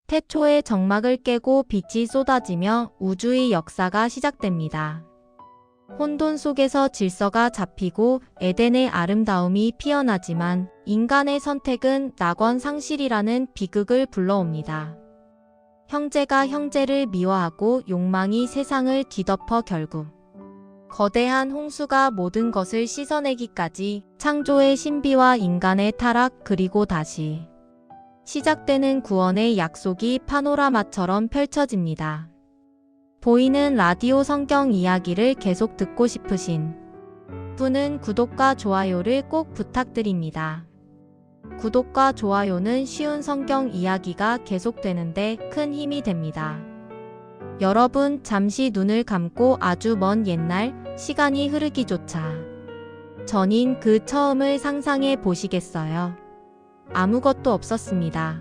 태초의 정막을 깨고 빛이 쏟아지며 우주의 역사가 시작됩니다. 혼돈 속에서 질서가 잡히고 에덴의 아름다움이 피어나지만 인간의 선택은 낙원 상실이라는 비극을 불러옵니다. 형제가 형제를 미워하고 욕망이 세상을 뒤덮어 결국 거대한 홍수가 모든 것을 씻어내기까지 창조의 신비와 인간의 타락 그리고 다시 시작되는 구원의 약속이 파노라마처럼 펼쳐집니다. 보이는 라디오 성경 이야기를 계속 듣고 싶으신 분은 구독과 좋아요를 꼭 부탁드립니다. 구독과 좋아요는 쉬운 성경 이야기가 계속되는데 큰 힘이 됩니다. 여러분 잠시 눈을 감고 아주 먼 옛날 시간이 흐르기조차 전인 그 처음을 상상해 보시겠어요? 아무것도 없었습니다.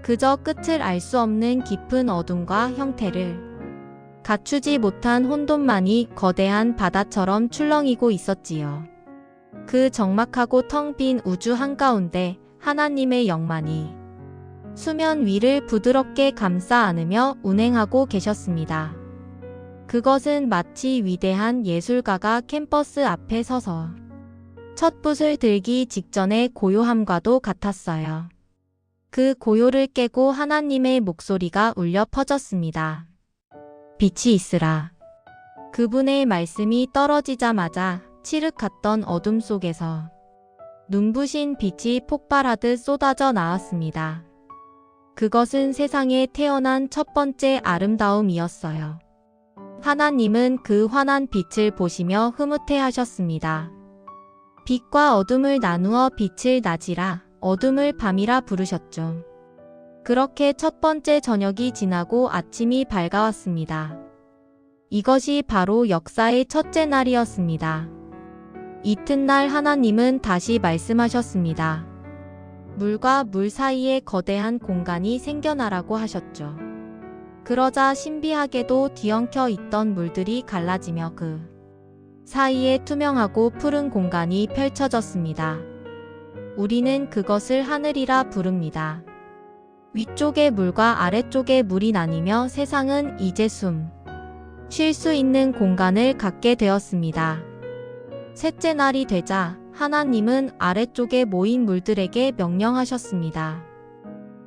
그저 끝을 알 수 없는 깊은 어둠과 형태를 갖추지 못한 혼돈만이 거대한 바다처럼 출렁이고 있었지요. 그 적막하고 텅 빈 우주 한가운데 하나님의 영만이 수면 위를 부드럽게 감싸 안으며 운행하고 계셨습니다. 그것은 마치 위대한 예술가가 캠퍼스 앞에 서서 첫 붓을 들기 직전의 고요함과도 같았어요. 그 고요를 깨고 하나님의 목소리가 울려 퍼졌습니다. 빛이 있으라. 그분의 말씀이 떨어지자마자 칠흑했던 어둠 속에서 눈부신 빛이 폭발하듯 쏟아져 나왔습니다. 그것은 세상에 태어난 첫 번째 아름다움이었어요. 하나님은 그 환한 빛을 보시며 흐뭇해하셨습니다. 빛과 어둠을 나누어 빛을 낮이라, 어둠을 밤이라 부르셨죠. 그렇게 첫 번째 저녁이 지나고 아침이 밝아왔습니다. 이것이 바로 역사의 첫째 날이었습니다. 이튿날 하나님은 다시 말씀하셨습니다. 물과 물 사이에 거대한 공간이 생겨나라고 하셨죠. 그러자 신비하게도 뒤엉켜 있던 물들이 갈라지며 그 사이에 투명하고 푸른 공간이 펼쳐졌습니다. 우리는 그것을 하늘이라 부릅니다. 위쪽의 물과 아래쪽의 물이 나뉘며 세상은 이제 쉴 수 있는 공간을 갖게 되었습니다. 셋째 날이 되자 하나님은 아래쪽에 모인 물들에게 명령하셨습니다.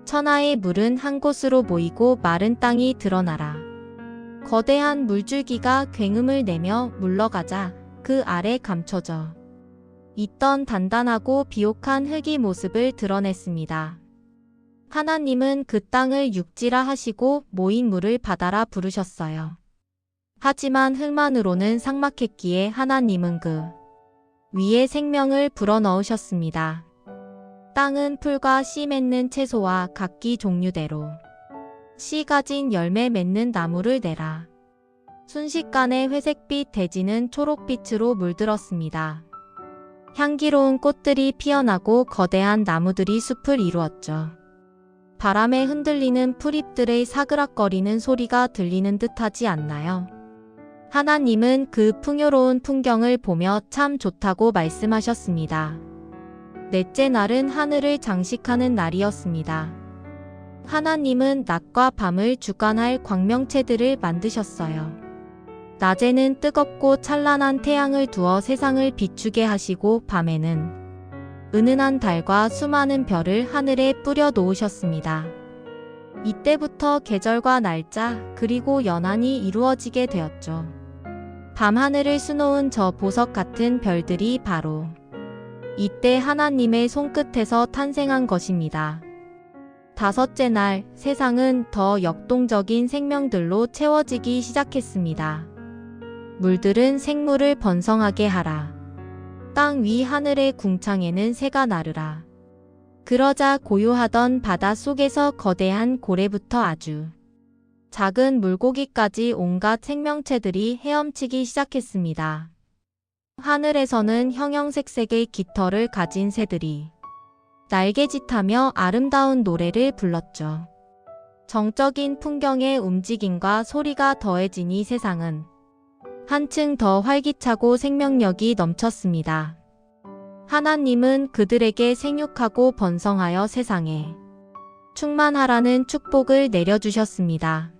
천하의 물은 한 곳으로 모이고 마른 땅이 드러나라. 거대한 물줄기가 굉음을 내며 물러가자 그 아래 감춰져 있던 단단하고 비옥한 흙의 모습을 드러냈습니다. 하나님은 그 땅을 육지라 하시고 모인 물을 바다라 부르셨어요. 하지만 흙만으로는 삭막했기에 하나님은 그 위에 생명을 불어넣으셨습니다. 땅은 풀과 씨 맺는 채소와 각기 종류대로 씨 가진 열매 맺는 나무를 내라. 순식간에 회색빛 대지는 초록빛으로 물들었습니다. 향기로운 꽃들이 피어나고 거대한 나무들이 숲을 이루었죠. 바람에 흔들리는 풀잎들의 사그락거리는 소리가 들리는 듯하지 않나요? 하나님은 그 풍요로운 풍경을 보며 참 좋다고 말씀하셨습니다. 넷째 날은 하늘을 장식하는 날이었습니다. 하나님은 낮과 밤을 주관할 광명체들을 만드셨어요. 낮에는 뜨겁고 찬란한 태양을 두어 세상을 비추게 하시고 밤에는 은은한 달과 수많은 별을 하늘에 뿌려 놓으셨습니다. 이때부터 계절과 날짜 그리고 연한이 이루어지게 되었죠. 밤하늘을 수놓은 저 보석 같은 별들이 바로 이때 하나님의 손끝에서 탄생한 것입니다. 다섯째 날 세상은 더 역동적인 생명들로 채워지기 시작했습니다. 물들은 생물을 번성하게 하라. 땅 위 하늘의 궁창에는 새가 나르라. 그러자 고요하던 바다 속에서 거대한 고래부터 아주 작은 물고기까지 온갖 생명체들이 헤엄치기 시작했습니다. 하늘에서는 형형색색의 깃털을 가진 새들이 날개짓하며 아름다운 노래를 불렀죠. 정적인 풍경의 움직임과 소리가 더해지니 세상은 한층 더 활기차고 생명력이 넘쳤습니다. 하나님은 그들에게 생육하고 번성하여 세상에 충만하라는 축복을 내려주셨습니다.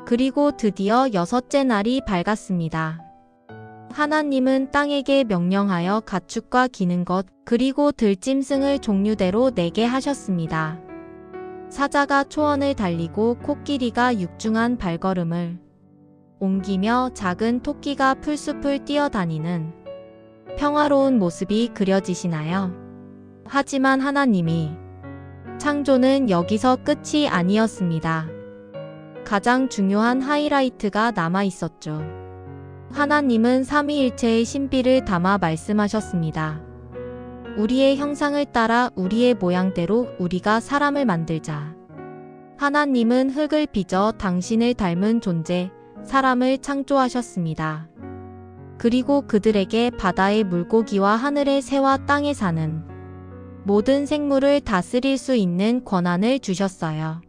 그리고 드디어 6째 날이 밝았습니다. 하나님은 땅에게 명령하여 가축과 기는 것, 그리고 들짐승을 종류대로 내게 하셨습니다. 사자가 초원을 달리고 코끼리가 육중한 발걸음을 옮기며 작은 토끼가 풀숲을 뛰어다니는 평화로운 모습이 그려지시나요? 하지만 하나님이 창조는 여기서 끝이 아니었습니다. 가장 중요한 하이라이트가 남아 있었죠. 하나님은 삼위일체의 신비를 담아 말씀하셨습니다. 우리의 형상을 따라 우리의 모양대로 우리가 사람을 만들자. 하나님은 흙을 빚어 당신을 닮은 존재, 사람을 창조하셨습니다. 그리고 그들에게 바다의 물고기와 하늘의 새와 땅에 사는 모든 생물을 다스릴 수 있는 권한을 주셨어요.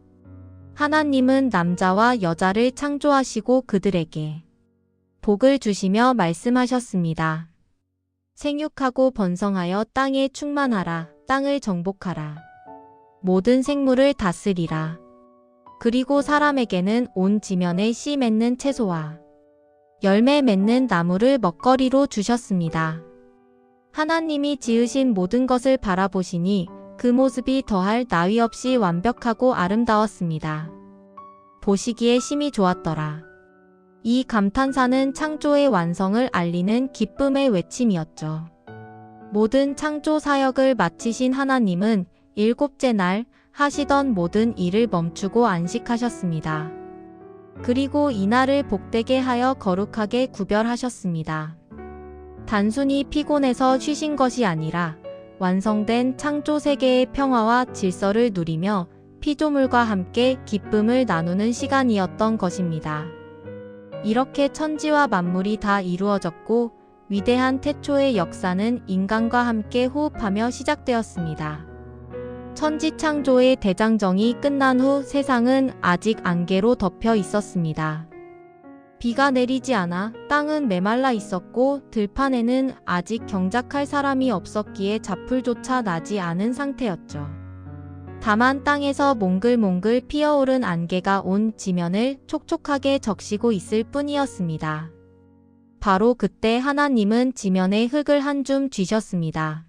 하나님은 남자와 여자를 창조하시고 그들에게 복을 주시며 말씀하셨습니다. 생육하고 번성하여 땅에 충만하라. 땅을 정복하라. 모든 생물을 다스리라. 그리고 사람에게는 온 지면에 씨 맺는 채소와 열매 맺는 나무를 먹거리로 주셨습니다. 하나님이 지으신 모든 것을 바라보시니 그 모습이 더할 나위 없이 완벽하고 아름다웠습니다. 보시기에 심히 좋았더라. 이 감탄사는 창조의 완성을 알리는 기쁨의 외침이었죠. 모든 창조 사역을 마치신 하나님은 7째 날 하시던 모든 일을 멈추고 안식하셨습니다. 그리고 이날을 복되게 하여 거룩하게 구별하셨습니다. 단순히 피곤해서 쉬신 것이 아니라 완성된 창조 세계의 평화와 질서를 누리며 피조물과 함께 기쁨을 나누는 시간이었던 것입니다. 이렇게 천지와 만물이 다 이루어졌고 위대한 태초의 역사는 인간과 함께 호흡하며 시작되었습니다. 천지 창조의 대장정이 끝난 후 세상은 아직 안개로 덮여 있었습니다. 비가 내리지 않아 땅은 메말라 있었고 들판에는 아직 경작할 사람이 없었기에 잡풀조차 나지 않은 상태였죠. 다만 땅에서 몽글몽글 피어오른 안개가 온 지면을 촉촉하게 적시고 있을 뿐이었습니다. 바로 그때 하나님은 지면에 흙을 한 줌 쥐셨습니다.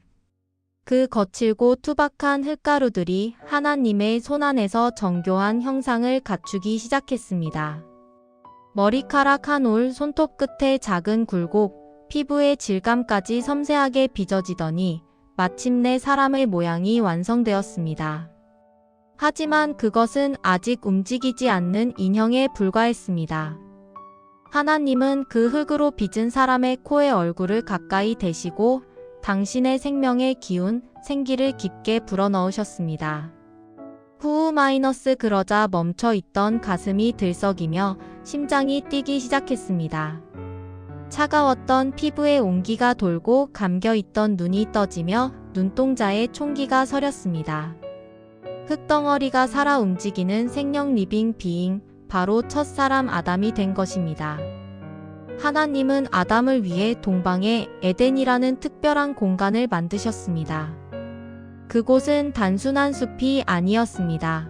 그 거칠고 투박한 흙가루들이 하나님의 손안에서 정교한 형상을 갖추기 시작했습니다. 머리카락 한 올 손톱 끝에 작은 굴곡, 피부의 질감까지 섬세하게 빚어지더니 마침내 사람의 모양이 완성되었습니다. 하지만 그것은 아직 움직이지 않는 인형에 불과했습니다. 하나님은 그 흙으로 빚은 사람의 코에 얼굴을 가까이 대시고 당신의 생명의 기운, 생기를 깊게 불어넣으셨습니다. 후우 마이너스 그러자 멈춰 있던 가슴이 들썩이며 심장이 뛰기 시작했습니다. 차가웠던 피부에 온기가 돌고 감겨있던 눈이 떠지며 눈동자에 총기가 서렸습니다. 흙덩어리가 살아 움직이는 생명 리빙 비잉, 바로 첫사람 아담이 된 것입니다. 하나님은 아담을 위해 동방에 에덴이라는 특별한 공간을 만드셨습니다. 그곳은 단순한 숲이 아니었습니다.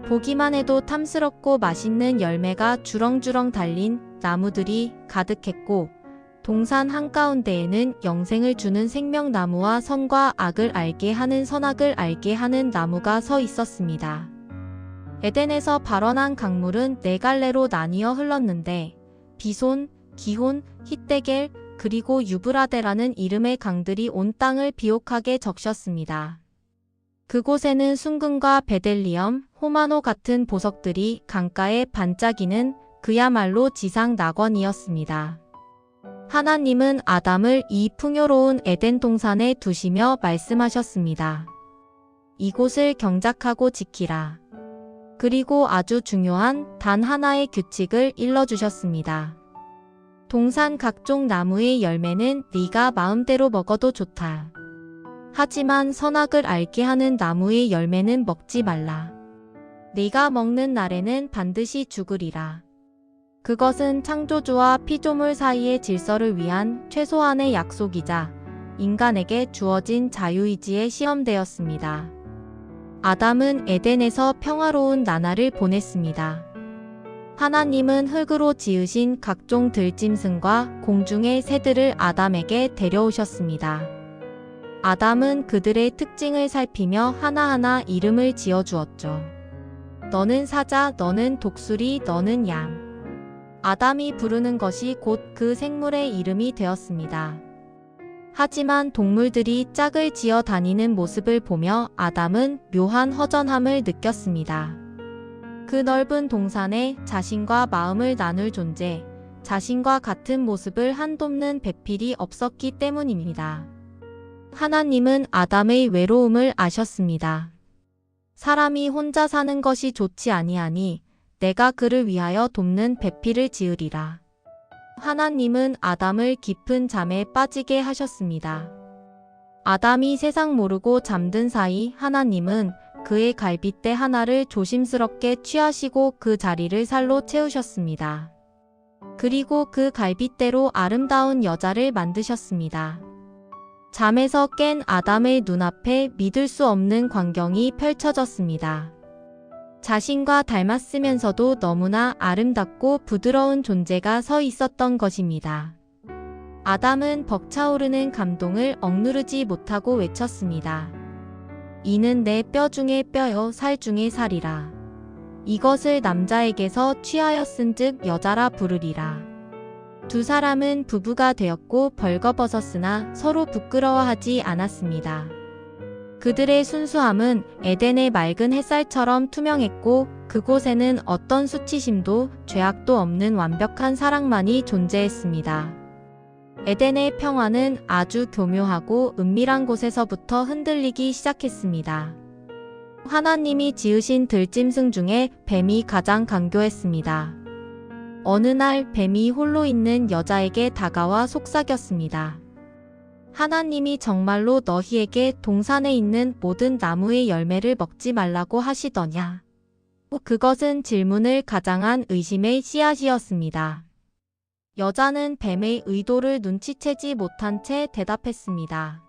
보기만 해도 탐스럽고 맛있는 열매가 주렁주렁 달린 나무들이 가득했고 동산 한가운데에는 영생을 주는 생명나무와 선과 악을 알게 하는 선악을 알게 하는 나무가 서 있었습니다. 에덴에서 발원한 강물은 4갈래로 나뉘어 흘렀는데 비손, 기혼, 히데겔, 그리고 유브라데라는 이름의 강들이 온 땅을 비옥하게 적셨습니다. 그곳에는 순금과 베델리엄, 호마노 같은 보석들이 강가에 반짝이는 그야말로 지상 낙원이었습니다. 하나님은 아담을 이 풍요로운 에덴 동산에 두시며 말씀하셨습니다. 이곳을 경작하고 지키라. 그리고 아주 중요한 단 하나의 규칙을 일러주셨습니다. 동산 각종 나무의 열매는 네가 마음대로 먹어도 좋다. 하지만 선악을 알게 하는 나무의 열매는 먹지 말라. 네가 먹는 날에는 반드시 죽으리라. 그것은 창조주와 피조물 사이의 질서를 위한 최소한의 약속이자 인간에게 주어진 자유의지의 시험대였습니다. 아담은 에덴에서 평화로운 나날을 보냈습니다. 하나님은 흙으로 지으신 각종 들짐승과 공중의 새들을 아담에게 데려오셨습니다. 아담은 그들의 특징을 살피며 하나하나 이름을 지어주었죠. 너는 사자, 너는 독수리, 너는 양. 아담이 부르는 것이 곧 그 생물의 이름이 되었습니다. 하지만 동물들이 짝을 지어 다니는 모습을 보며 아담은 묘한 허전함을 느꼈습니다. 그 넓은 동산에 자신과 마음을 나눌 존재, 자신과 같은 모습을 한돕는 배필이 없었기 때문입니다. 하나님은 아담의 외로움을 아셨습니다. 사람이 혼자 사는 것이 좋지 아니하니 내가 그를 위하여 돕는 배필을 지으리라. 하나님은 아담을 깊은 잠에 빠지게 하셨습니다. 아담이 세상 모르고 잠든 사이 하나님은 그의 갈빗대 하나를 조심스럽게 취하시고 그 자리를 살로 채우셨습니다. 그리고 그 갈빗대로 아름다운 여자를 만드셨습니다. 잠에서 깬 아담의 눈앞에 믿을 수 없는 광경이 펼쳐졌습니다. 자신과 닮았으면서도 너무나 아름답고 부드러운 존재가 서 있었던 것입니다. 아담은 벅차오르는 감동을 억누르지 못하고 외쳤습니다. 이는 내 뼈 중에 뼈요 살 중에 살이라. 이것을 남자에게서 취하였은즉 여자라 부르리라. 두 사람은 부부가 되었고 벌거벗었으나 서로 부끄러워하지 않았습니다. 그들의 순수함은 에덴의 맑은 햇살처럼 투명했고 그곳에는 어떤 수치심도 죄악도 없는 완벽한 사랑만이 존재했습니다. 에덴의 평화는 아주 교묘하고 은밀한 곳에서부터 흔들리기 시작했습니다. 하나님이 지으신 들짐승 중에 뱀이 가장 간교했습니다. 어느 날 뱀이 홀로 있는 여자에게 다가와 속삭였습니다. 하나님이 정말로 너희에게 동산에 있는 모든 나무의 열매를 먹지 말라고 하시더냐? 그것은 질문을 가장한 의심의 씨앗이었습니다. 여자는 뱀의 의도를 눈치채지 못한 채 대답했습니다.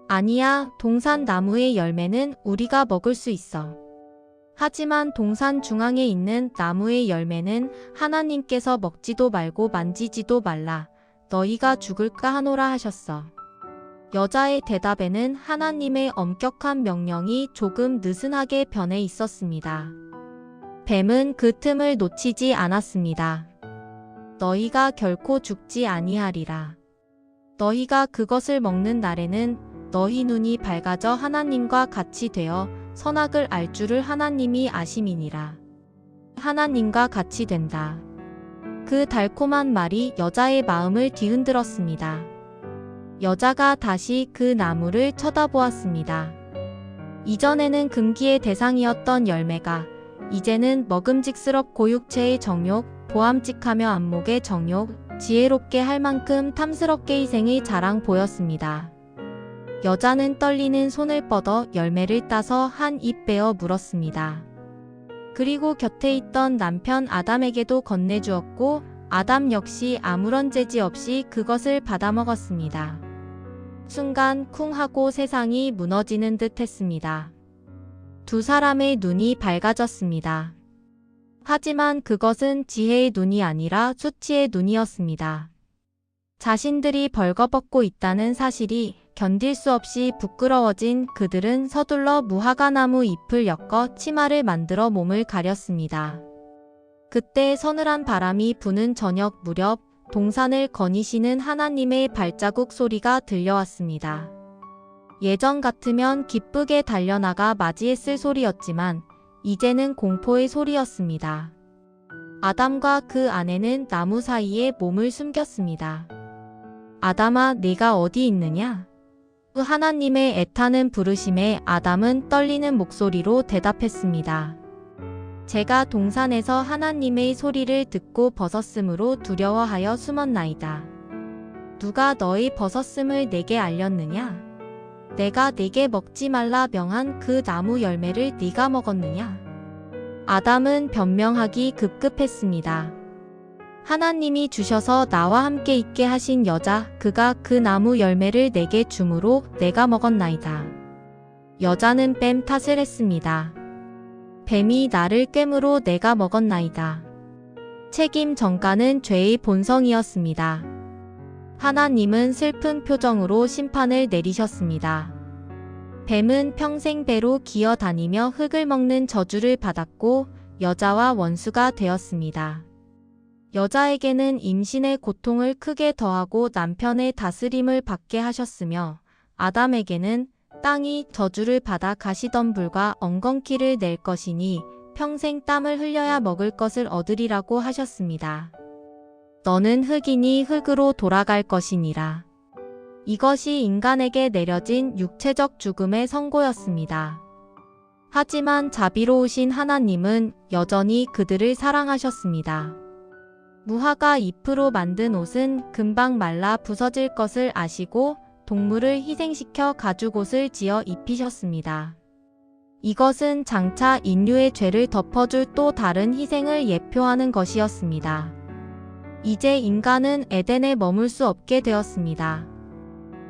아니야, 동산 나무의 열매는 우리가 먹을 수 있어. 하지만 동산 중앙에 있는 나무의 열매는 하나님께서 먹지도 말고 만지지도 말라. 너희가 죽을까 하노라 하셨어. 여자의 대답에는 하나님의 엄격한 명령이 조금 느슨하게 변해 있었습니다. 뱀은 그 틈을 놓치지 않았습니다. 너희가 결코 죽지 아니하리라. 너희가 그것을 먹는 날에는 너희 눈이 밝아져 하나님과 같이 되어 선악을 알 줄을 하나님이 아심이니라. 하나님과 같이 된다. 그 달콤한 말이 여자의 마음을 뒤흔들었습니다. 여자가 다시 그 나무를 쳐다보았습니다. 이전에는 금기의 대상이었던 열매가 이제는 먹음직스럽고 육체의 정욕, 보암직하며 안목의 정욕, 지혜롭게 할 만큼 탐스럽게 희생의 자랑 보였습니다. 여자는 떨리는 손을 뻗어 열매를 따서 한 입 베어 물었습니다. 그리고 곁에 있던 남편 아담에게도 건네주었고 아담 역시 아무런 제지 없이 그것을 받아먹었습니다. 순간 쿵 하고 세상이 무너지는 듯 했습니다. 두 사람의 눈이 밝아졌습니다. 하지만 그것은 지혜의 눈이 아니라 수치의 눈이었습니다. 자신들이 벌거벗고 있다는 사실이 견딜 수 없이 부끄러워진 그들은 서둘러 무화과나무 잎을 엮어 치마를 만들어 몸을 가렸습니다. 그때 서늘한 바람이 부는 저녁 무렵 동산을 거니시는 하나님의 발자국 소리가 들려왔습니다. 예전 같으면 기쁘게 달려나가 맞이했을 소리였지만 이제는 공포의 소리였습니다. 아담과 그 아내는 나무 사이에 몸을 숨겼습니다. 아담아, 네가 어디 있느냐? 하나님의 애타는 부르심에 아담은 떨리는 목소리로 대답했습니다. 제가 동산에서 하나님의 소리를 듣고 벗었으므로 두려워하여 숨었나이다. 누가 너의 벗었음을 내게 알렸느냐? 내가 네게 먹지 말라 명한 그 나무 열매를 네가 먹었느냐? 아담은 변명하기 급급했습니다. 하나님이 주셔서 나와 함께 있게 하신 여자, 그가 그 나무 열매를 내게 주므로 내가 먹었나이다. 여자는 뱀 탓을 했습니다. 뱀이 나를 꿰물어 내가 먹었나이다. 책임 전가는 죄의 본성이었습니다. 하나님은 슬픈 표정으로 심판을 내리셨습니다. 뱀은 평생 배로 기어다니며 흙을 먹는 저주를 받았고 여자와 원수가 되었습니다. 여자에게는 임신의 고통을 크게 더하고 남편의 다스림을 받게 하셨으며 아담에게는 땅이 저주를 받아 가시덤불과 엉겅퀴를 낼 것이니 평생 땀을 흘려야 먹을 것을 얻으리라고 하셨습니다. 너는 흙이니 흙으로 돌아갈 것이니라. 이것이 인간에게 내려진 육체적 죽음의 선고였습니다. 하지만 자비로우신 하나님은 여전히 그들을 사랑하셨습니다. 무화과 잎으로 만든 옷은 금방 말라 부서질 것을 아시고 동물을 희생시켜 가죽옷을 지어 입히셨습니다. 이것은 장차 인류의 죄를 덮어줄 또 다른 희생을 예표하는 것이었습니다. 이제 인간은 에덴에 머물 수 없게 되었습니다.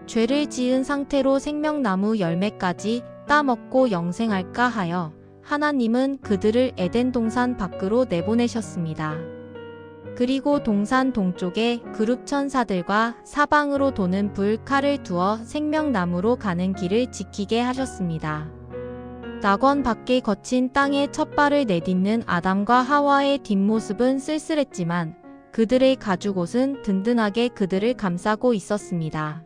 죄를 지은 상태로 생명나무 열매까지 따먹고 영생할까 하여 하나님은 그들을 에덴 동산 밖으로 내보내셨습니다. 그리고 동산 동쪽에 그룹 천사들과 사방으로 도는 불 칼을 두어 생명나무로 가는 길을 지키게 하셨습니다. 낙원 밖에 거친 땅에 첫 발을 내딛는 아담과 하와의 뒷모습은 쓸쓸했지만 그들의 가죽옷은 든든하게 그들을 감싸고 있었습니다.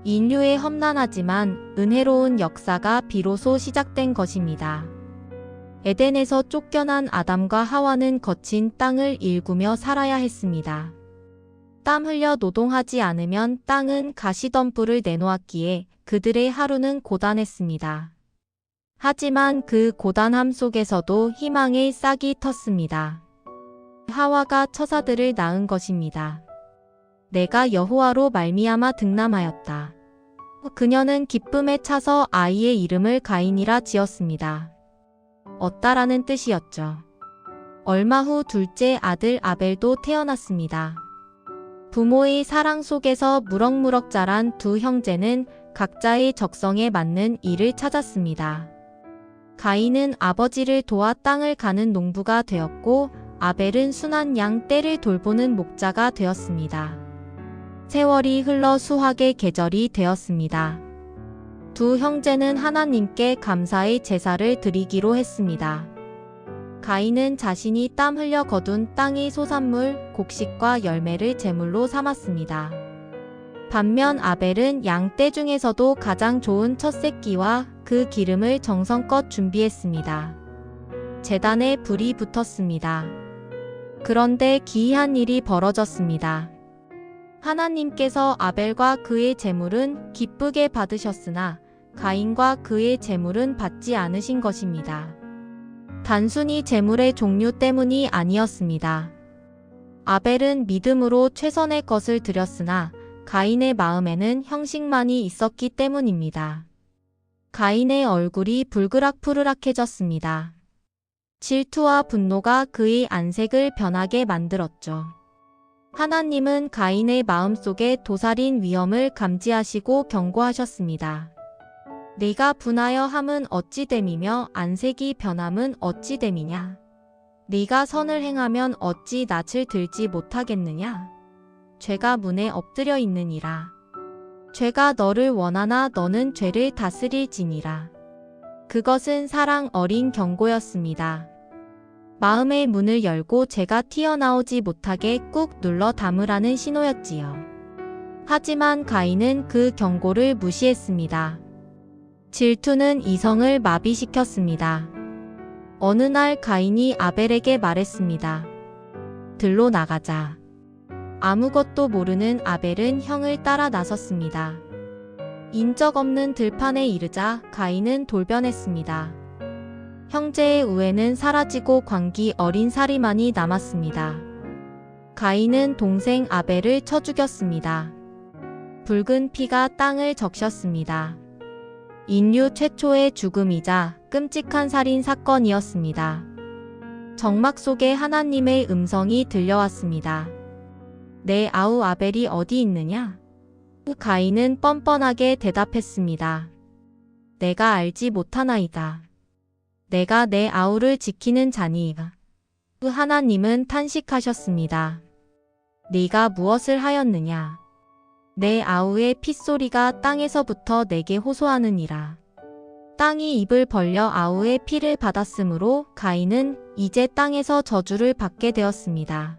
인류의 험난하지만 은혜로운 역사가 비로소 시작된 것입니다. 에덴에서 쫓겨난 아담과 하와는 거친 땅을 일구며 살아야 했습니다. 땀 흘려 노동하지 않으면 땅은 가시덤불을 내놓았기에 그들의 하루는 고단했습니다. 하지만 그 고단함 속에서도 희망의 싹이 텄습니다. 하와가 처사들을 낳은 것입니다. 내가 여호와로 말미암아 득남하였다. 그녀는 기쁨에 차서 아이의 이름을 가인이라 지었습니다. 얻다라는 뜻이었죠. 얼마 후 둘째 아들 아벨도 태어났습니다. 부모의 사랑 속에서 무럭무럭 자란 두 형제는 각자의 적성에 맞는 일을 찾았습니다. 가인은 아버지를 도와 땅을 가는 농부가 되었고 아벨은 순한 양 떼를 돌보는 목자가 되었습니다. 세월이 흘러 수확의 계절이 되었습니다. 두 형제는 하나님께 감사의 제사를 드리기로 했습니다. 가인은 자신이 땀 흘려 거둔 땅의 소산물, 곡식과 열매를 제물로 삼았습니다. 반면 아벨은 양떼 중에서도 가장 좋은 첫 새끼와 그 기름을 정성껏 준비했습니다. 제단에 불이 붙었습니다. 그런데 기이한 일이 벌어졌습니다. 하나님께서 아벨과 그의 제물은 기쁘게 받으셨으나 가인과 그의 제물은 받지 않으신 것입니다. 단순히 제물의 종류 때문이 아니었습니다. 아벨은 믿음으로 최선의 것을 드렸으나 가인의 마음에는 형식만이 있었기 때문입니다. 가인의 얼굴이 불그락푸르락해졌습니다. 질투와 분노가 그의 안색을 변하게 만들었죠. 하나님은 가인의 마음속에 도살인 위험을 감지하시고 경고하셨습니다. 네가 분하여 함은 어찌 됨이며 안색이 변함은 어찌 됨이냐. 네가 선을 행하면 어찌 낯을 들지 못하겠느냐. 죄가 문에 엎드려 있느니라. 죄가 너를 원하나 너는 죄를 다스릴지니라. 그것은 사랑 어린 경고였습니다. 마음의 문을 열고 죄가 튀어나오지 못하게 꾹 눌러 담으라는 신호였지요. 하지만 가인은 그 경고를 무시했습니다. 질투는 이성을 마비시켰습니다. 어느 날 가인이 아벨에게 말했습니다. 들로 나가자. 아무것도 모르는 아벨은 형을 따라 나섰습니다. 인적 없는 들판에 이르자 가인은 돌변했습니다. 형제의 우애는 사라지고 광기 어린 살이만이 남았습니다. 가인은 동생 아벨을 쳐 죽였습니다. 붉은 피가 땅을 적셨습니다. 인류 최초의 죽음이자 끔찍한 살인 사건이었습니다. 정막 속에 하나님의 음성이 들려왔습니다. 내 아우 아벨이 어디 있느냐? 가인은 뻔뻔하게 대답했습니다. 내가 알지 못하나이다. 내가 내 아우를 지키는 자니이다. 하나님은 탄식하셨습니다. 네가 무엇을 하였느냐? 내 아우의 핏소리가 땅에서부터 내게 호소하느니라. 땅이 입을 벌려 아우의 피를 받았으므로 가인은 이제 땅에서 저주를 받게 되었습니다.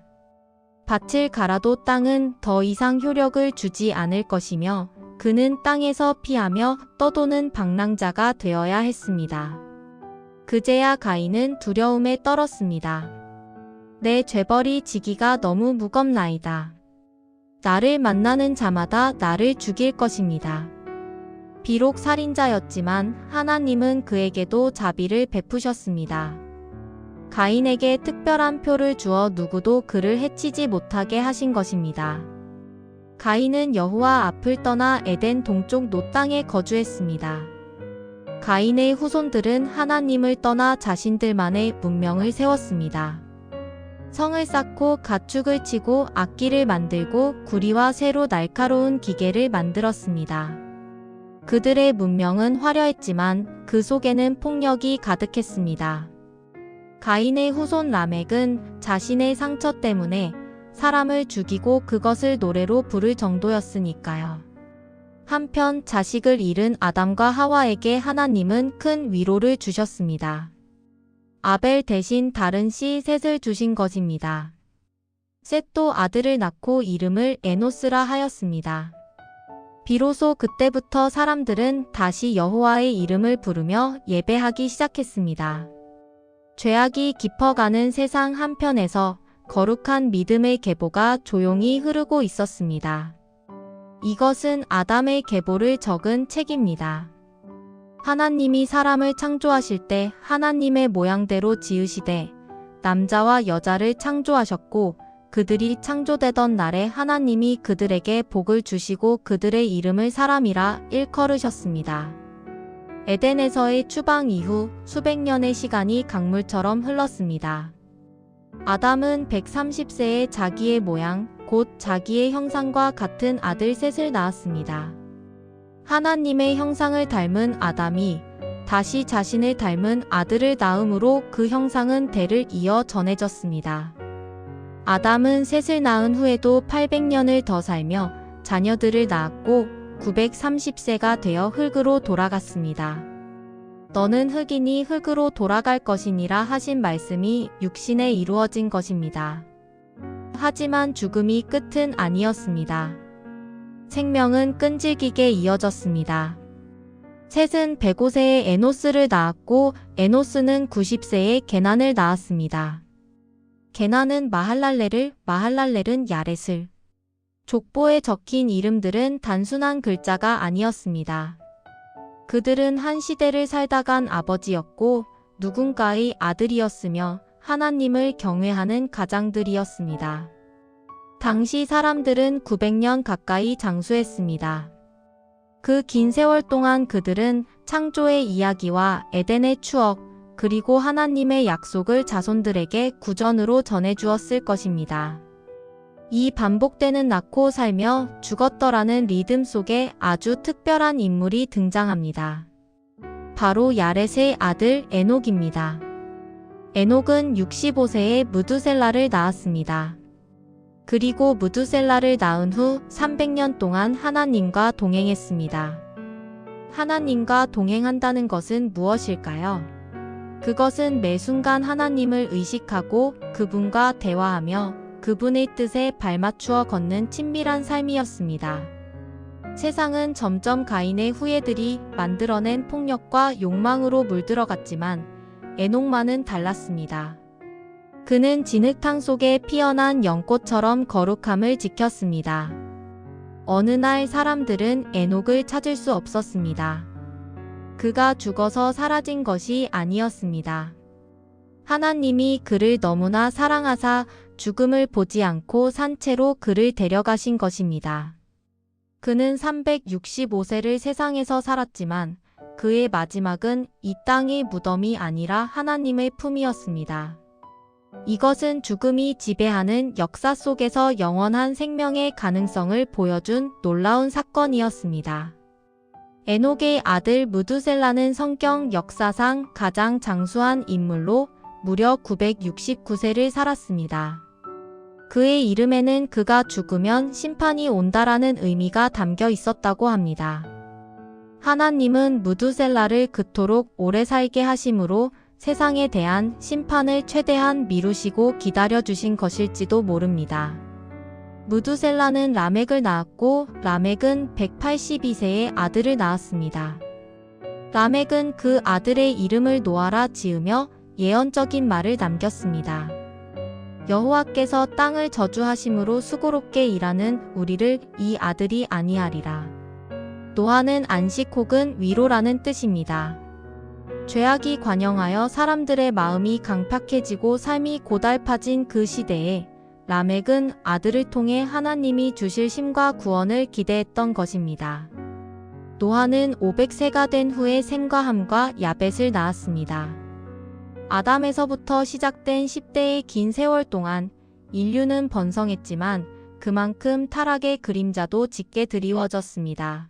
밭을 갈아도 땅은 더 이상 효력을 주지 않을 것이며 그는 땅에서 피하며 떠도는 방랑자가 되어야 했습니다. 그제야 가인은 두려움에 떨었습니다. 내 죄벌이 지기가 너무 무겁나이다. 나를 만나는 자마다 나를 죽일 것입니다. 비록 살인자였지만 하나님은 그에게도 자비를 베푸셨습니다. 가인에게 특별한 표를 주어 누구도 그를 해치지 못하게 하신 것입니다. 가인은 여호와 앞을 떠나 에덴 동쪽 노 땅에 거주했습니다. 가인의 후손들은 하나님을 떠나 자신들만의 문명을 세웠습니다. 성을 쌓고 가축을 치고 악기를 만들고 구리와 쇠로 날카로운 기계를 만들었습니다. 그들의 문명은 화려했지만 그 속에는 폭력이 가득했습니다. 가인의 후손 라멕은 자신의 상처 때문에 사람을 죽이고 그것을 노래로 부를 정도였으니까요. 한편 자식을 잃은 아담과 하와에게 하나님은 큰 위로를 주셨습니다. 아벨 대신 다른 씨 셋을 주신 것입니다. 셋도 아들을 낳고 이름을 에노스라 하였습니다. 비로소 그때부터 사람들은 다시 여호와의 이름을 부르며 예배하기 시작했습니다. 죄악이 깊어가는 세상 한편에서 거룩한 믿음의 계보가 조용히 흐르고 있었습니다. 이것은 아담의 계보를 적은 책입니다. 하나님이 사람을 창조하실 때 하나님의 모양대로 지으시되 남자와 여자를 창조하셨고 그들이 창조되던 날에 하나님이 그들에게 복을 주시고 그들의 이름을 사람이라 일컬으셨습니다. 에덴에서의 추방 이후 수백 년의 시간이 강물처럼 흘렀습니다. 아담은 130세에 자기의 모양, 곧 자기의 형상과 같은 아들 셋을 낳았습니다. 하나님의 형상을 닮은 아담이 다시 자신을 닮은 아들을 낳음으로 그 형상은 대를 이어 전해졌습니다. 아담은 셋을 낳은 후에도 800년을 더 살며 자녀들을 낳았고 930세가 되어 흙으로 돌아갔습니다. 너는 흙이니 흙으로 돌아갈 것이니라 하신 말씀이 육신에 이루어진 것입니다. 하지만 죽음이 끝은 아니었습니다. 생명은 끈질기게 이어졌습니다. 셋은 105세에 에노스를 낳았고 에노스는 90세에 게난을 낳았습니다. 게난은 마할랄렐을, 마할랄렐은 야렛을. 족보에 적힌 이름들은 단순한 글자가 아니었습니다. 그들은 한 시대를 살다 간 아버지였고 누군가의 아들이었으며 하나님을 경외하는 가장들이었습니다. 당시 사람들은 900년 가까이 장수했습니다. 그 긴 세월 동안 그들은 창조의 이야기와 에덴의 추억, 그리고 하나님의 약속을 자손들에게 구전으로 전해주었을 것입니다. 이 반복되는 낳고 살며 죽었더라는 리듬 속에 아주 특별한 인물이 등장합니다. 바로 야렛의 아들 에녹입니다. 에녹은 65세에 무두셀라를 낳았습니다. 그리고 무두셀라를 낳은 후 300년 동안 하나님과 동행했습니다. 하나님과 동행한다는 것은 무엇일까요? 그것은 매 순간 하나님을 의식하고 그분과 대화하며 그분의 뜻에 발맞추어 걷는 친밀한 삶이었습니다. 세상은 점점 가인의 후예들이 만들어낸 폭력과 욕망으로 물들어갔지만 에녹만은 달랐습니다. 그는 진흙탕 속에 피어난 연꽃처럼 거룩함을 지켰습니다. 어느 날 사람들은 에녹을 찾을 수 없었습니다. 그가 죽어서 사라진 것이 아니었습니다. 하나님이 그를 너무나 사랑하사 죽음을 보지 않고 산채로 그를 데려가신 것입니다. 그는 365세를 세상에서 살았지만 그의 마지막은 이 땅의 무덤이 아니라 하나님의 품이었습니다. 이것은 죽음이 지배하는 역사 속에서 영원한 생명의 가능성을 보여준 놀라운 사건이었습니다. 에녹의 아들 무두셀라는 성경 역사상 가장 장수한 인물로 무려 969세를 살았습니다. 그의 이름에는 그가 죽으면 심판이 온다라는 의미가 담겨 있었다고 합니다. 하나님은 무두셀라를 그토록 오래 살게 하심으로 세상에 대한 심판을 최대한 미루시고 기다려주신 것일지도 모릅니다. 무두셀라는 라멕을 낳았고 라멕은 182세에 아들을 낳았습니다. 라멕은 그 아들의 이름을 노아라 지으며 예언적인 말을 남겼습니다. 여호와께서 땅을 저주하심으로 수고롭게 일하는 우리를 이 아들이 아니하리라. 노아는 안식 혹은 위로라는 뜻입니다. 죄악이 관영하여 사람들의 마음이 강팍해지고 삶이 고달파진 그 시대에 라멕은 아들을 통해 하나님이 주실 쉼과 구원을 기대했던 것입니다. 노아는 500세가 된 후에 셈과 함과 야벳을 낳았습니다. 아담에서부터 시작된 10대의 긴 세월 동안 인류는 번성했지만 그만큼 타락의 그림자도 짙게 드리워졌습니다.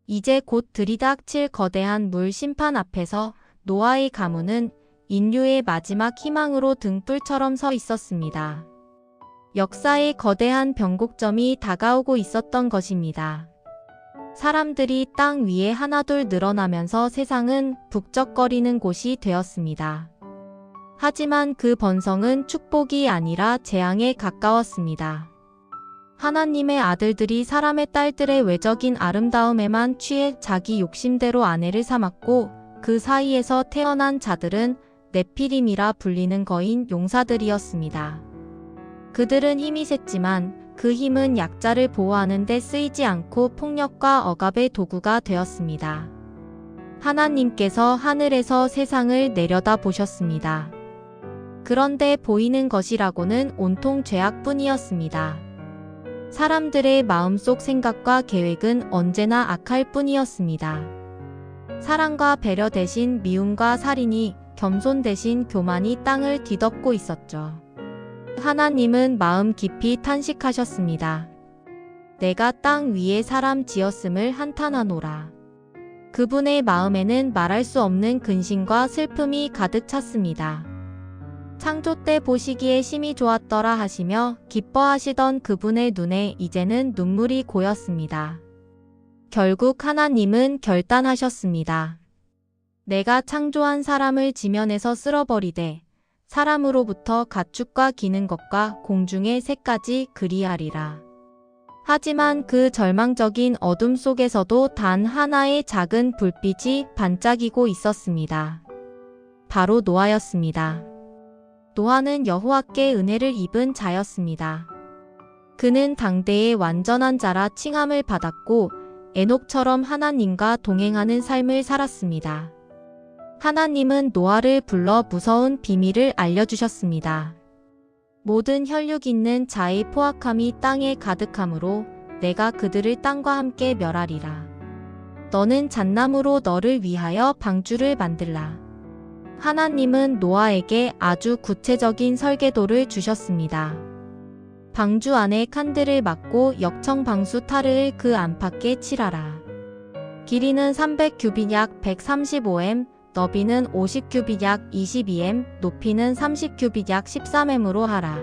이제 곧 들이닥칠 거대한 물 심판 앞에서 노아의 가문은 인류의 마지막 희망으로 등불처럼 서 있었습니다. 역사의 거대한 변곡점이 다가오고 있었던 것입니다. 사람들이 땅 위에 하나둘 늘어나면서 세상은 북적거리는 곳이 되었습니다. 하지만 그 번성은 축복이 아니라 재앙에 가까웠습니다. 하나님의 아들들이 사람의 딸들의 외적인 아름다움에만 취해 자기 욕심대로 아내를 삼았고 그 사이에서 태어난 자들은 네피림이라 불리는 거인 용사들이었습니다. 그들은 힘이 셌지만 그 힘은 약자를 보호하는 데 쓰이지 않고 폭력과 억압의 도구가 되었습니다. 하나님께서 하늘에서 세상을 내려다 보셨습니다. 그런데 보이는 것이라고는 온통 죄악뿐이었습니다. 사람들의 마음속 생각과 계획은 언제나 악할 뿐이었습니다. 사랑과 배려 대신 미움과 살인이, 겸손 대신 교만이 땅을 뒤덮고 있었죠. 하나님은 마음 깊이 탄식하셨습니다. 내가 땅 위에 사람 지었음을 한탄하노라. 그분의 마음에는 말할 수 없는 근심과 슬픔이 가득 찼습니다. 창조 때 보시기에 심히 좋았더라 하시며 기뻐하시던 그분의 눈에 이제는 눈물이 고였습니다. 결국 하나님은 결단하셨습니다. 내가 창조한 사람을 지면에서 쓸어버리되 사람으로부터 가축과 기는 것과 공중의 새까지 그리하리라. 하지만 그 절망적인 어둠 속에서도 단 하나의 작은 불빛이 반짝이고 있었습니다. 바로 노아였습니다. 노아는 여호와께 은혜를 입은 자였습니다. 그는 당대의 완전한 자라 칭함을 받았고 에녹처럼 하나님과 동행하는 삶을 살았습니다. 하나님은 노아를 불러 무서운 비밀을 알려주셨습니다. 모든 혈육 있는 자의 포악함이 땅에 가득하므로 내가 그들을 땅과 함께 멸하리라. 너는 잣나무로 너를 위하여 방주를 만들라. 하나님은 노아에게 아주 구체적인 설계도를 주셨습니다. 방주 안에 칸들을 막고 역청방수 타르를 그 안팎에 칠하라. 길이는 300규빗 약 135m, 너비는 50규빗 약 22m, 높이는 30규빗 약 13m으로 하라.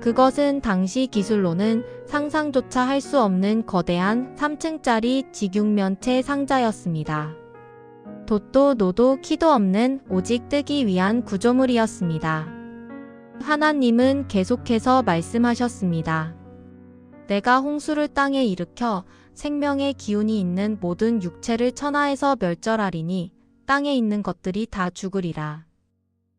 그것은 당시 기술로는 상상조차 할 수 없는 거대한 3층짜리 직육면체 상자였습니다. 돛도 노도 키도 없는 오직 뜨기 위한 구조물이었습니다. 하나님은 계속해서 말씀하셨습니다. 내가 홍수를 땅에 일으켜 생명의 기운이 있는 모든 육체를 천하에서 멸절하리니 땅에 있는 것들이 다 죽으리라.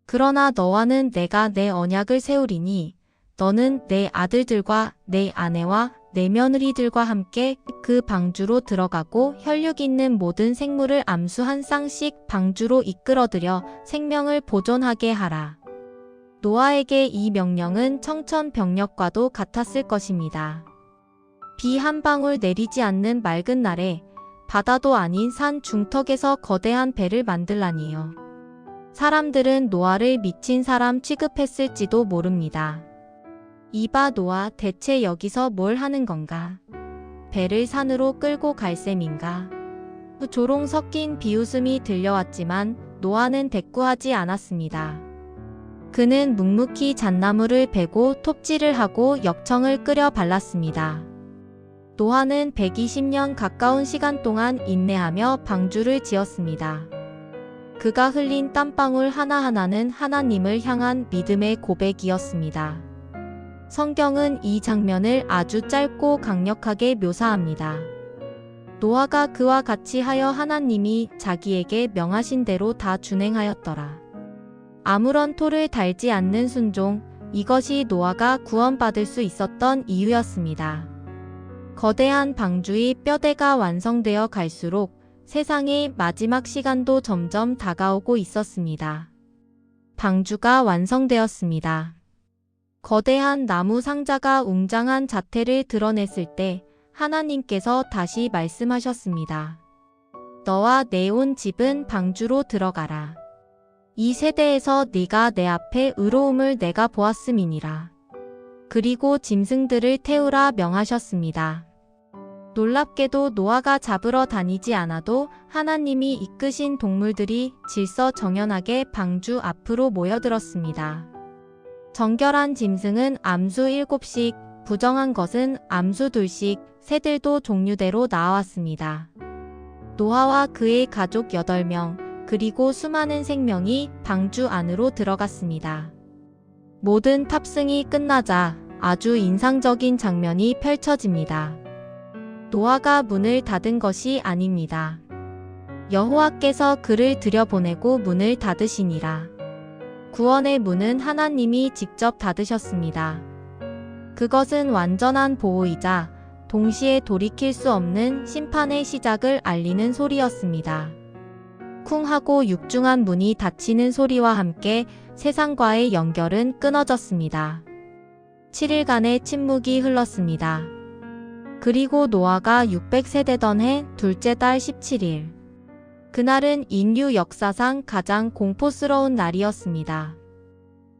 그러나 너와는 내가 내 언약을 세우리니 너는 내 아들들과 내 아내와 내 며느리들과 함께 그 방주로 들어가고 혈육 있는 모든 생물을 암수 한 쌍씩 방주로 이끌어들여 생명을 보존하게 하라. 노아에게 이 명령은 청천벽력과도 같았을 것입니다. 비 한 방울 내리지 않는 맑은 날에 바다도 아닌 산 중턱에서 거대한 배를 만들라니요. 사람들은 노아를 미친 사람 취급했을지도 모릅니다. 이봐 노아, 대체 여기서 뭘 하는 건가? 배를 산으로 끌고 갈 셈인가? 조롱 섞인 비웃음이 들려왔지만 노아는 대꾸하지 않았습니다. 그는 묵묵히 잣나무를 베고 톱질을 하고 역청을 끓여 발랐습니다. 노아는 120년 가까운 시간 동안 인내하며 방주를 지었습니다. 그가 흘린 땀방울 하나하나는 하나님을 향한 믿음의 고백이었습니다. 성경은 이 장면을 아주 짧고 강력하게 묘사합니다. 노아가 그와 같이 하여 하나님이 자기에게 명하신 대로 다 준행하였더라. 아무런 토를 달지 않는 순종, 이것이 노아가 구원받을 수 있었던 이유였습니다. 거대한 방주의 뼈대가 완성되어 갈수록 세상의 마지막 시간도 점점 다가오고 있었습니다. 방주가 완성되었습니다. 거대한 나무 상자가 웅장한 자태를 드러냈을 때 하나님께서 다시 말씀하셨습니다. 너와 내 온 집은 방주로 들어가라. 이 세대에서 네가 내 앞에 의로움을 내가 보았음이니라. 그리고 짐승들을 태우라 명하셨습니다. 놀랍게도 노아가 잡으러 다니지 않아도 하나님이 이끄신 동물들이 질서정연하게 방주 앞으로 모여들었습니다. 정결한 짐승은 암수 7씩, 부정한 것은 암수 2씩, 새들도 종류대로 나왔습니다. 노아와 그의 가족 8명, 그리고 수많은 생명이 방주 안으로 들어갔습니다. 모든 탑승이 끝나자 아주 인상적인 장면이 펼쳐집니다. 노아가 문을 닫은 것이 아닙니다. 여호와께서 그를 들여보내고 문을 닫으시니라. 구원의 문은 하나님이 직접 닫으셨습니다. 그것은 완전한 보호이자 동시에 돌이킬 수 없는 심판의 시작을 알리는 소리였습니다. 쿵 하고 육중한 문이 닫히는 소리와 함께 세상과의 연결은 끊어졌습니다. 7일간의 침묵이 흘렀습니다. 그리고 노아가 600세되던 해 둘째 달 17일. 그날은 인류 역사상 가장 공포스러운 날이었습니다.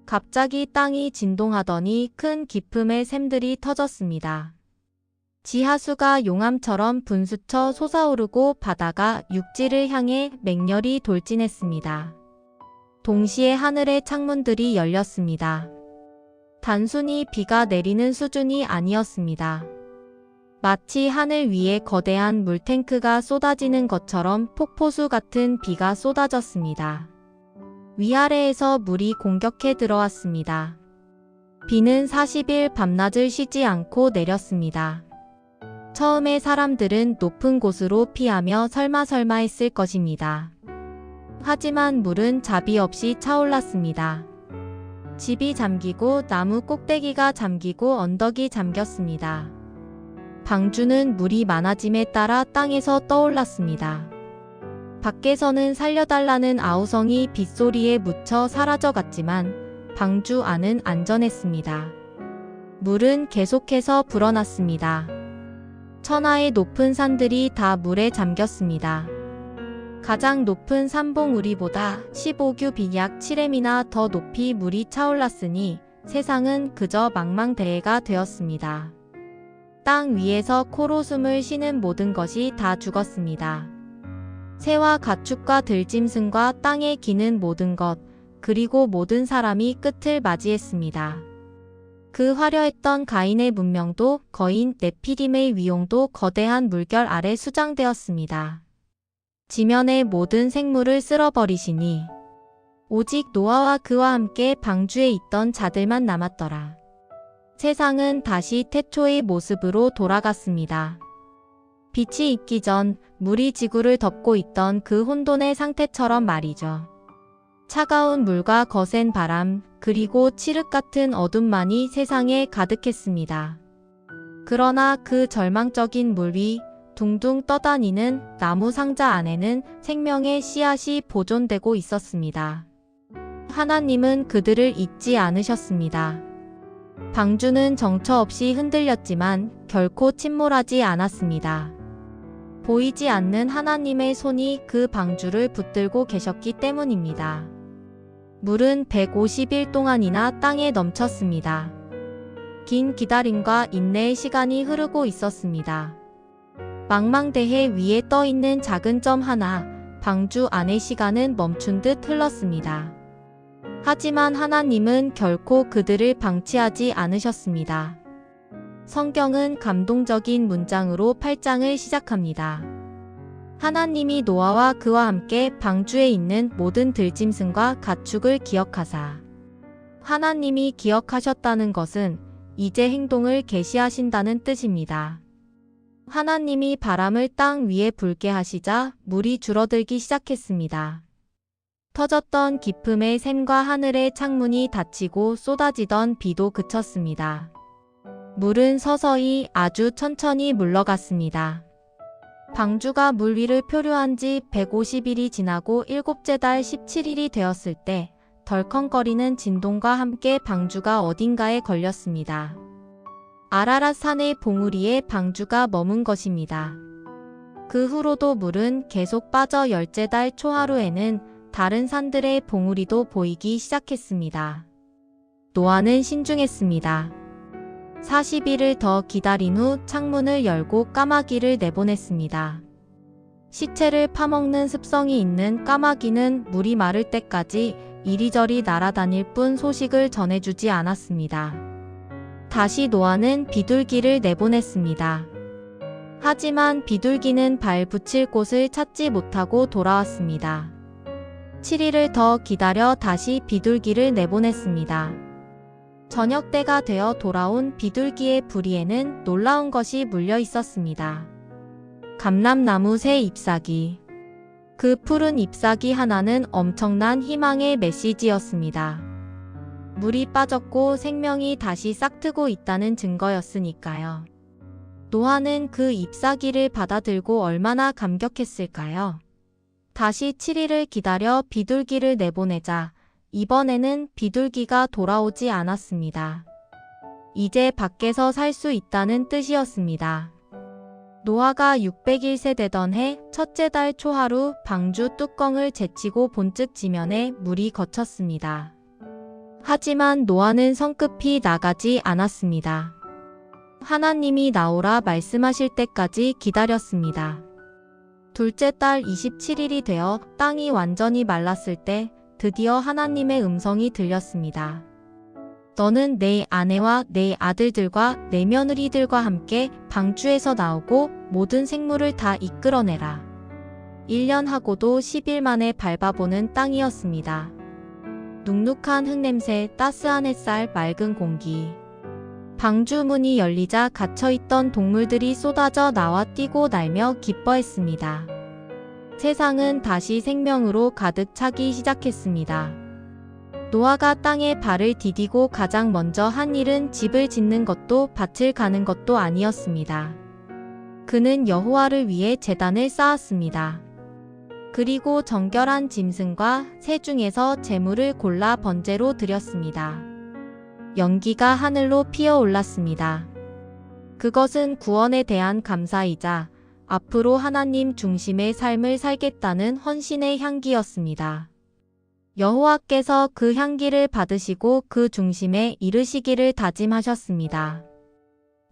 갑자기 땅이 진동하더니 큰 기품의 샘들이 터졌습니다. 지하수가 용암처럼 분수쳐 솟아오르고 바다가 육지를 향해 맹렬히 돌진했습니다. 동시에 하늘의 창문들이 열렸습니다. 단순히 비가 내리는 수준이 아니었습니다. 마치 하늘 위에 거대한 물탱크가 쏟아지는 것처럼 폭포수 같은 비가 쏟아졌습니다. 위아래에서 물이 공격해 들어왔습니다. 비는 40일 밤낮을 쉬지 않고 내렸습니다. 처음에 사람들은 높은 곳으로 피하며 설마 했을 것입니다. 하지만 물은 자비 없이 차올랐습니다. 집이 잠기고 나무 꼭대기가 잠기고 언덕이 잠겼습니다. 방주는 물이 많아짐에 따라 땅에서 떠올랐습니다. 밖에서는 살려달라는 아우성이 빗소리에 묻혀 사라져갔지만 방주 안은 안전했습니다. 물은 계속해서 불어났습니다. 천하의 높은 산들이 다 물에 잠겼습니다. 가장 높은 산봉우리보다 15규빗 약 7m이나 더 높이 물이 차올랐으니 세상은 그저 망망대해가 되었습니다. 땅 위에서 코로 숨을 쉬는 모든 것이 다 죽었습니다. 새와 가축과 들짐승과 땅에 기는 모든 것, 그리고 모든 사람이 끝을 맞이했습니다. 그 화려했던 가인의 문명도 거인 네피림의 위용도 거대한 물결 아래 수장되었습니다. 지면의 모든 생물을 쓸어버리시니 오직 노아와 그와 함께 방주에 있던 자들만 남았더라. 세상은 다시 태초의 모습으로 돌아갔습니다. 빛이 있기 전 물이 지구를 덮고 있던 그 혼돈의 상태처럼 말이죠. 차가운 물과 거센 바람, 그리고 칠흑 같은 어둠만이 세상에 가득했습니다. 그러나 그 절망적인 물 위 둥둥 떠다니는 나무 상자 안에는 생명의 씨앗이 보존되고 있었습니다. 하나님은 그들을 잊지 않으셨습니다. 방주는 정처 없이 흔들렸지만 결코 침몰하지 않았습니다. 보이지 않는 하나님의 손이 그 방주를 붙들고 계셨기 때문입니다. 물은 150일 동안이나 땅에 넘쳤습니다. 긴 기다림과 인내의 시간이 흐르고 있었습니다. 망망대해 위에 떠있는 작은 점 하나, 방주 안의 시간은 멈춘 듯 흘렀습니다. 하지만 하나님은 결코 그들을 방치하지 않으셨습니다. 성경은 감동적인 문장으로 8장을 시작합니다. 하나님이 노아와 그와 함께 방주에 있는 모든 들짐승과 가축을 기억하사. 하나님이 기억하셨다는 것은 이제 행동을 개시하신다는 뜻입니다. 하나님이 바람을 땅 위에 불게 하시자 물이 줄어들기 시작했습니다. 터졌던 깊음의 샘과 하늘의 창문이 닫히고 쏟아지던 비도 그쳤습니다. 물은 서서히 아주 천천히 물러갔습니다. 방주가 물 위를 표류한 지 150일이 지나고 7째 달 17일이 되었을 때 덜컹거리는 진동과 함께 방주가 어딘가에 걸렸습니다. 아라랏 산의 봉우리에 방주가 머문 것입니다. 그 후로도 물은 계속 빠져 10째 달 초하루에는 다른 산들의 봉우리도 보이기 시작했습니다. 노아는 신중했습니다. 40일을 더 기다린 후 창문을 열고 까마귀를 내보냈습니다. 시체를 파먹는 습성이 있는 까마귀는 물이 마를 때까지 이리저리 날아다닐 뿐 소식을 전해주지 않았습니다. 다시 노아는 비둘기를 내보냈습니다. 하지만 비둘기는 발 붙일 곳을 찾지 못하고 돌아왔습니다. 7일을 더 기다려 다시 비둘기를 내보냈습니다. 저녁 때가 되어 돌아온 비둘기의 부리에는 놀라운 것이 물려 있었습니다. 감람나무 새 잎사귀. 그 푸른 잎사귀 하나는 엄청난 희망의 메시지였습니다. 물이 빠졌고 생명이 다시 싹트고 있다는 증거였으니까요. 노아는 그 잎사귀를 받아들고 얼마나 감격했을까요? 다시 7일을 기다려 비둘기를 내보내자 이번에는 비둘기가 돌아오지 않았습니다. 이제 밖에서 살 수 있다는 뜻이었습니다. 노아가 601세 되던 해 첫째 달 초하루 방주 뚜껑을 제치고 본즉 지면에 물이 거쳤습니다. 하지만 노아는 성급히 나가지 않았습니다. 하나님이 나오라 말씀하실 때까지 기다렸습니다. 둘째 달 27일이 되어 땅이 완전히 말랐을 때 드디어 하나님의 음성이 들렸습니다. 너는 내 아내와 내 아들들과 내 며느리들과 함께 방주에서 나오고 모든 생물을 다 이끌어내라. 1년 하고도 10일 만에 밟아보는 땅이었습니다. 눅눅한 흙냄새, 따스한 햇살, 맑은 공기. 방주 문이 열리자 갇혀있던 동물들이 쏟아져 나와 뛰고 날며 기뻐했습니다. 세상은 다시 생명으로 가득 차기 시작했습니다. 노아가 땅에 발을 디디고 가장 먼저 한 일은 집을 짓는 것도 밭을 가는 것도 아니었습니다. 그는 여호와를 위해 제단을 쌓았습니다. 그리고 정결한 짐승과 새 중에서 제물을 골라 번제로 드렸습니다. 연기가 하늘로 피어올랐습니다. 그것은 구원에 대한 감사이자 앞으로 하나님 중심의 삶을 살겠다는 헌신의 향기였습니다. 여호와께서 그 향기를 받으시고 그 중심에 이르시기를 다짐하셨습니다.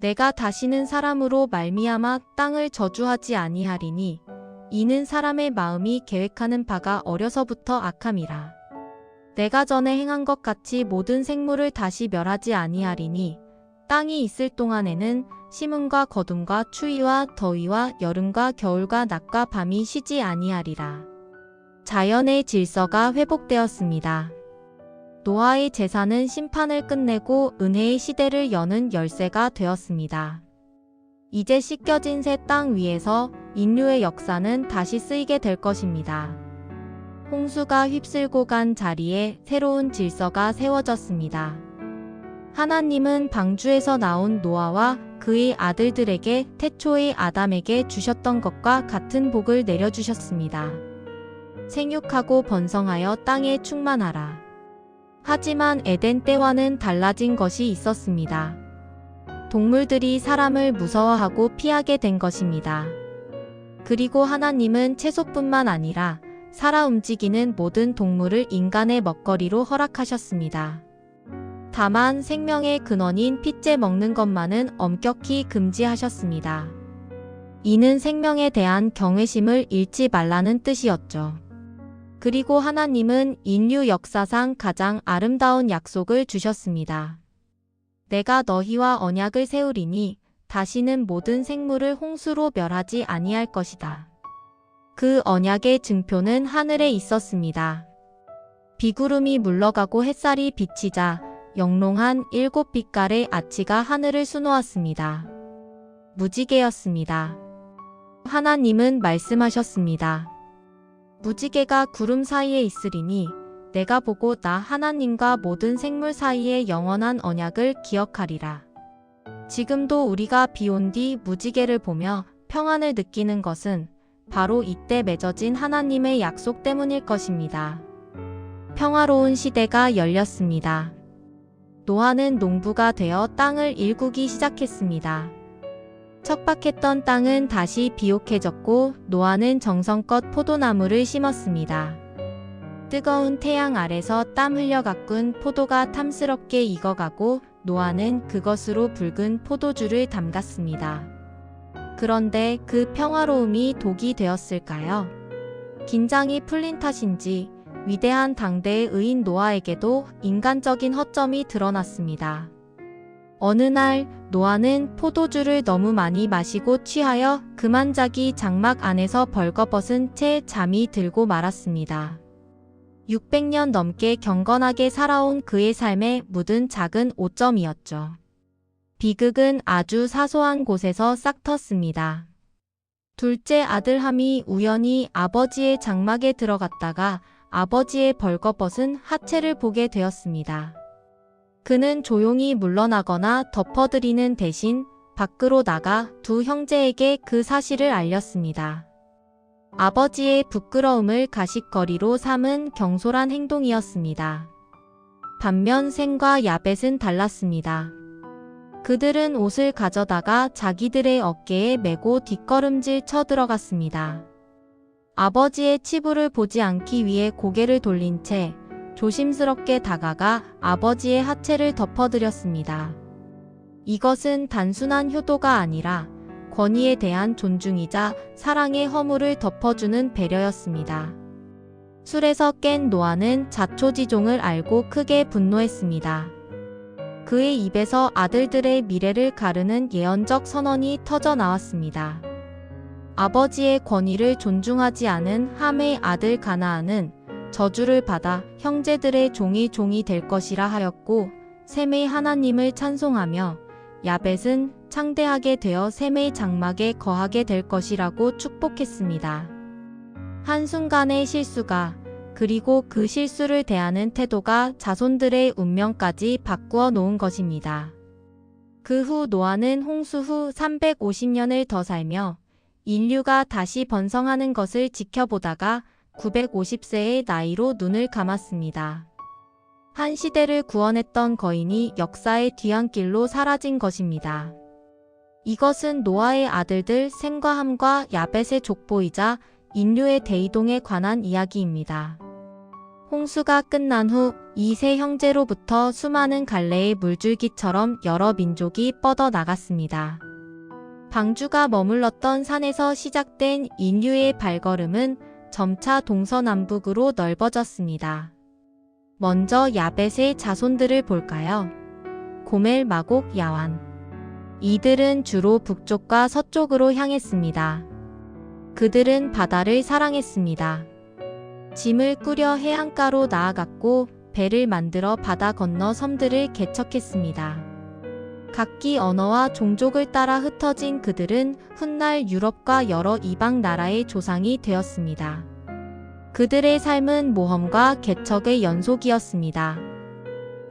내가 다시는 사람으로 말미암아 땅을 저주하지 아니하리니 이는 사람의 마음이 계획하는 바가 어려서부터 악함이라. 내가 전에 행한 것 같이 모든 생물을 다시 멸하지 아니하리니 땅이 있을 동안에는 심음과 거둠과 추위와 더위와 여름과 겨울과 낮과 밤이 쉬지 아니하리라. 자연의 질서가 회복되었습니다. 노아의 제사는 심판을 끝내고 은혜의 시대를 여는 열쇠가 되었습니다. 이제 씻겨진 새 땅 위에서 인류의 역사는 다시 쓰이게 될 것입니다. 홍수가 휩쓸고 간 자리에 새로운 질서가 세워졌습니다. 하나님은 방주에서 나온 노아와 그의 아들들에게 태초의 아담에게 주셨던 것과 같은 복을 내려주셨습니다. 생육하고 번성하여 땅에 충만하라. 하지만 에덴 때와는 달라진 것이 있었습니다. 동물들이 사람을 무서워하고 피하게 된 것입니다. 그리고 하나님은 채소뿐만 아니라 살아 움직이는 모든 동물을 인간의 먹거리로 허락하셨습니다. 다만 생명의 근원인 핏째 먹는 것만은 엄격히 금지하셨습니다. 이는 생명에 대한 경외심을 잃지 말라는 뜻이었죠. 그리고 하나님은 인류 역사상 가장 아름다운 약속을 주셨습니다. 내가 너희와 언약을 세우리니 다시는 모든 생물을 홍수로 멸하지 아니할 것이다. 그 언약의 증표는 하늘에 있었습니다. 비구름이 물러가고 햇살이 비치자 영롱한 7빛깔의 아치가 하늘을 수놓았습니다. 무지개였습니다. 하나님은 말씀하셨습니다. 무지개가 구름 사이에 있으리니 내가 보고 나 하나님과 모든 생물 사이의 영원한 언약을 기억하리라. 지금도 우리가 비 온 뒤 무지개를 보며 평안을 느끼는 것은 바로 이때 맺어진 하나님의 약속 때문일 것입니다. 평화로운 시대가 열렸습니다. 노아는 농부가 되어 땅을 일구기 시작했습니다. 척박했던 땅은 다시 비옥해졌고 노아는 정성껏 포도나무를 심었습니다. 뜨거운 태양 아래서 땀 흘려 가꾼 포도가 탐스럽게 익어가고 노아는 그것으로 붉은 포도주를 담갔습니다. 그런데 그 평화로움이 독이 되었을까요? 긴장이 풀린 탓인지 위대한 당대의 의인 노아에게도 인간적인 허점이 드러났습니다. 어느 날 노아는 포도주를 너무 많이 마시고 취하여 그만 자기 장막 안에서 벌거벗은 채 잠이 들고 말았습니다. 600년 넘게 경건하게 살아온 그의 삶에 묻은 작은 오점이었죠. 비극은 아주 사소한 곳에서 싹 텄습니다. 둘째 아들 함이 우연히 아버지의 장막에 들어갔다가 아버지의 벌거벗은 하체를 보게 되었습니다. 그는 조용히 물러나거나 덮어드리는 대신 밖으로 나가 두 형제에게 그 사실을 알렸습니다. 아버지의 부끄러움을 가십거리로 삼은 경솔한 행동이었습니다. 반면 셈과 야벳은 달랐습니다. 그들은 옷을 가져다가 자기들의 어깨에 메고 뒷걸음질 쳐들어갔습니다. 아버지의 치부를 보지 않기 위해 고개를 돌린 채 조심스럽게 다가가 아버지의 하체를 덮어드렸습니다. 이것은 단순한 효도가 아니라 권위에 대한 존중이자 사랑의 허물을 덮어주는 배려였습니다. 술에서 깬 노아는 자초지종을 알고 크게 분노했습니다. 그의 입에서 아들들의 미래를 가르는 예언적 선언이 터져 나왔습니다. 아버지의 권위를 존중하지 않은 함의 아들 가나안은 저주를 받아 형제들의 종이 될 것이라 하였고 셈의 하나님을 찬송하며 야벳은 창대하게 되어 셈의 장막에 거하게 될 것이라고 축복했습니다. 한순간의 실수가 그리고 그 실수를 대하는 태도가 자손들의 운명까지 바꾸어 놓은 것입니다. 그 후 노아는 홍수 후 350년을 더 살며 인류가 다시 번성하는 것을 지켜보다가 950세의 나이로 눈을 감았습니다. 한 시대를 구원했던 거인이 역사의 뒤안길로 사라진 것입니다. 이것은 노아의 아들들 셈과 함과 야벳의 족보이자 인류의 대이동에 관한 이야기입니다. 홍수가 끝난 후 이 세 형제로부터 수많은 갈래의 물줄기처럼 여러 민족이 뻗어 나갔습니다. 방주가 머물렀던 산에서 시작된 인류의 발걸음은 점차 동서남북으로 넓어졌습니다. 먼저 야벳의 자손들을 볼까요? 고멜, 마곡, 야완. 이들은 주로 북쪽과 서쪽으로 향했습니다. 그들은 바다를 사랑했습니다. 짐을 꾸려 해안가로 나아갔고 배를 만들어 바다 건너 섬들을 개척했습니다. 각기 언어와 종족을 따라 흩어진 그들은 훗날 유럽과 여러 이방 나라의 조상이 되었습니다. 그들의 삶은 모험과 개척의 연속이었습니다.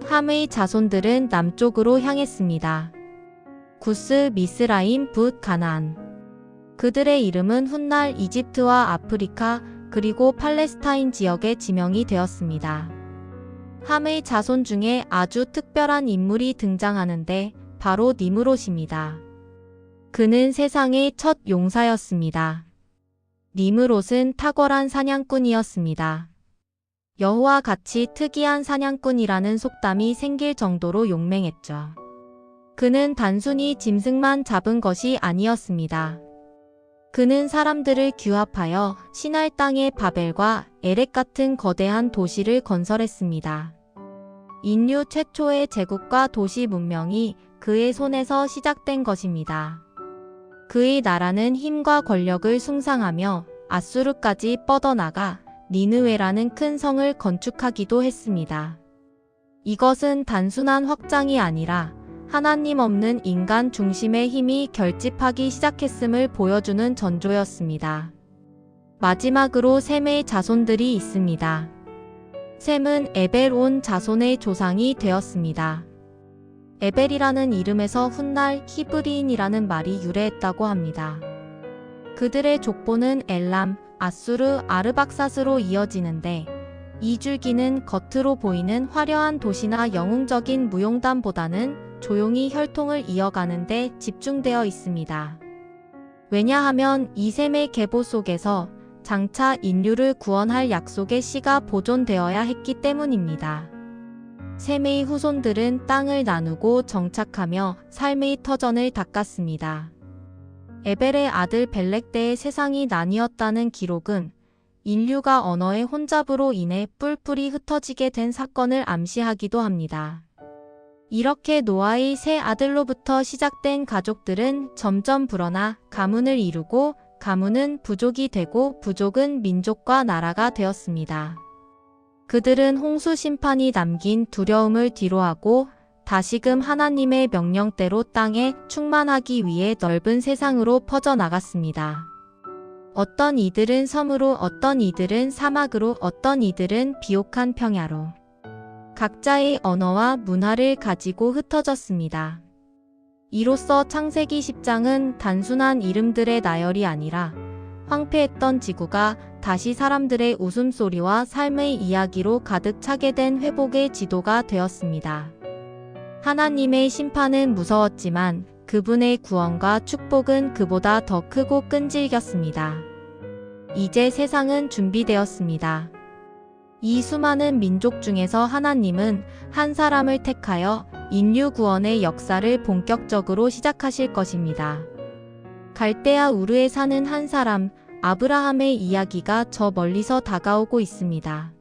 함의 자손들은 남쪽으로 향했습니다. 구스, 미스라임, 붓, 가나안. 그들의 이름은 훗날 이집트와 아프리카 그리고 팔레스타인 지역의 지명이 되었습니다. 함의 자손 중에 아주 특별한 인물이 등장하는데 바로 니므롯입니다. 그는 세상의 첫 용사였습니다. 니므롯은 탁월한 사냥꾼이었습니다. 여호와 같이 특이한 사냥꾼이라는 속담이 생길 정도로 용맹했죠. 그는 단순히 짐승만 잡은 것이 아니었습니다. 그는 사람들을 규합하여 시날 땅의 바벨과 에렉 같은 거대한 도시를 건설했습니다. 인류 최초의 제국과 도시 문명이 그의 손에서 시작된 것입니다. 그의 나라는 힘과 권력을 숭상하며 아수르까지 뻗어나가 니느웨라는 큰 성을 건축하기도 했습니다. 이것은 단순한 확장이 아니라 하나님 없는 인간 중심의 힘이 결집하기 시작했음을 보여주는 전조였습니다. 마지막으로 셈의 자손들이 있습니다. 셈은 에벨 온 자손의 조상이 되었습니다. 에벨이라는 이름에서 훗날 히브리인이라는 말이 유래했다고 합니다. 그들의 족보는 엘람, 아수르, 아르박사스로 이어지는데 이 줄기는 겉으로 보이는 화려한 도시나 영웅적인 무용담보다는 조용히 혈통을 이어가는 데 집중되어 있습니다. 왜냐하면 이 셈의 계보 속에서 장차 인류를 구원할 약속의 씨가 보존되어야 했기 때문입니다. 셈의 후손들은 땅을 나누고 정착하며 삶의 터전을 닦았습니다. 에벨의 아들 벨렉 때의 세상이 나뉘었다는 기록은 인류가 언어의 혼잡으로 인해 뿔뿔이 흩어지게 된 사건을 암시하기도 합니다. 이렇게 노아의 세 아들로부터 시작된 가족들은 점점 불어나 가문을 이루고 가문은 부족이 되고 부족은 민족과 나라가 되었습니다. 그들은 홍수 심판이 남긴 두려움을 뒤로하고 다시금 하나님의 명령대로 땅에 충만하기 위해 넓은 세상으로 퍼져나갔습니다. 어떤 이들은 섬으로, 어떤 이들은 사막으로, 어떤 이들은 비옥한 평야로 각자의 언어와 문화를 가지고 흩어졌습니다. 이로써 창세기 10장은 단순한 이름들의 나열이 아니라 황폐했던 지구가 다시 사람들의 웃음소리와 삶의 이야기로 가득 차게 된 회복의 지도가 되었습니다. 하나님의 심판은 무서웠지만 그분의 구원과 축복은 그보다 더 크고 끈질겼습니다. 이제 세상은 준비되었습니다. 이 수많은 민족 중에서 하나님은 한 사람을 택하여 인류 구원의 역사를 본격적으로 시작하실 것입니다. 갈대아 우르에 사는 한 사람, 아브라함의 이야기가 저 멀리서 다가오고 있습니다.